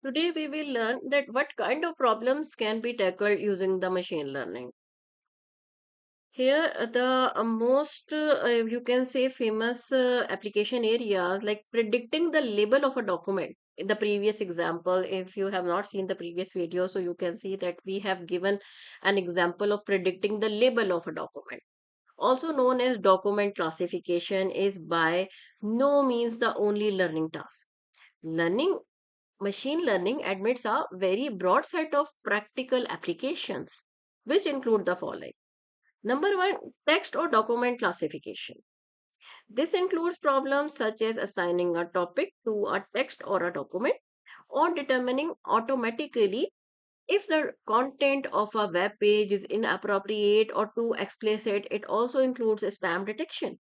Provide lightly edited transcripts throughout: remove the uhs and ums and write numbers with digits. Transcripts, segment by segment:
Today we will learn that what kind of problems can be tackled using the machine learning. Here, the most you can say famous application areas like predicting the label of a document. In the previous example, if you have not seen the previous video, so you can see that we have given an example of predicting the label of a document. Also known as document classification, is by no means the only learning task. Learning Machine learning admits a very broad set of practical applications, which include the following. Number one, text or document classification. This includes problems such as assigning a topic to a text or a document, or determining automatically if the content of a web page is inappropriate or too explicit. It also includes spam detection.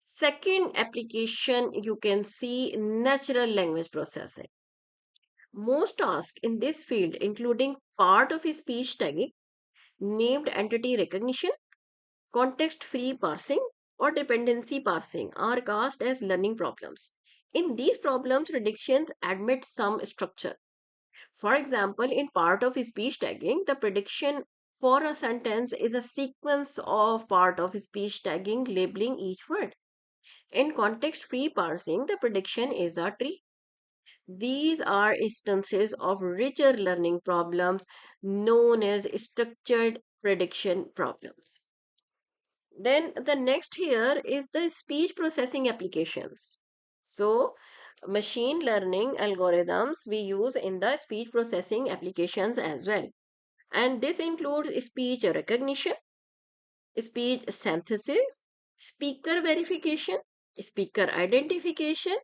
Second application, you can see natural language processing. Most tasks in this field, including part of speech tagging, named entity recognition, context free parsing, or dependency parsing, are cast as learning problems. In these problems, predictions admit some structure. For example, in part of speech tagging, the prediction for a sentence is a sequence of part of speech tagging labeling each word. In context free parsing, the prediction is a tree. These are instances of richer learning problems known as structured prediction problems. Then the next here is the speech processing applications. So, machine learning algorithms we use in the speech processing applications as well. And this includes speech recognition, speech synthesis, speaker verification, speaker identification,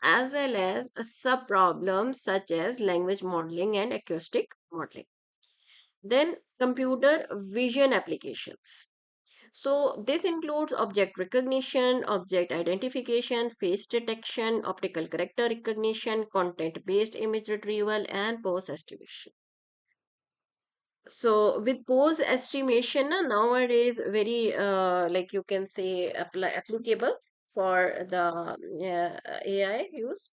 as well as sub problems such as language modeling and acoustic modeling. Then computer vision applications. So this includes object recognition, object identification, face detection, optical character recognition, content-based image retrieval, and pose estimation. So with pose estimation, nowadays very like you can say applicable for the AI use.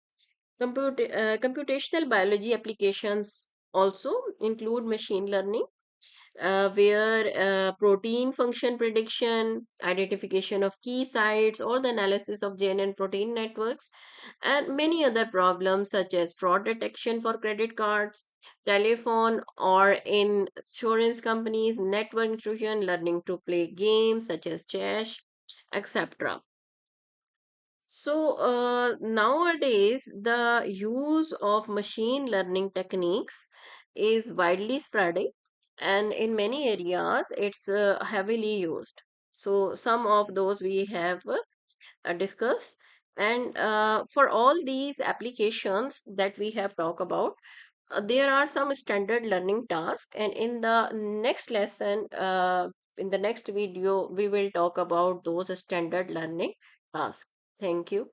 Computational biology applications also include machine learning, where protein function prediction, identification of key sites, or the analysis of gene and protein networks, and many other problems such as fraud detection for credit cards, telephone or insurance companies, network intrusion, learning to play games such as chess, etc. So, nowadays, the use of machine learning techniques is widely spreading, and in many areas, it's heavily used. So, some of those we have discussed. And for all these applications that we have talked about, there are some standard learning tasks. And in the next lesson, in the next video, we will talk about those standard learning tasks. Thank you.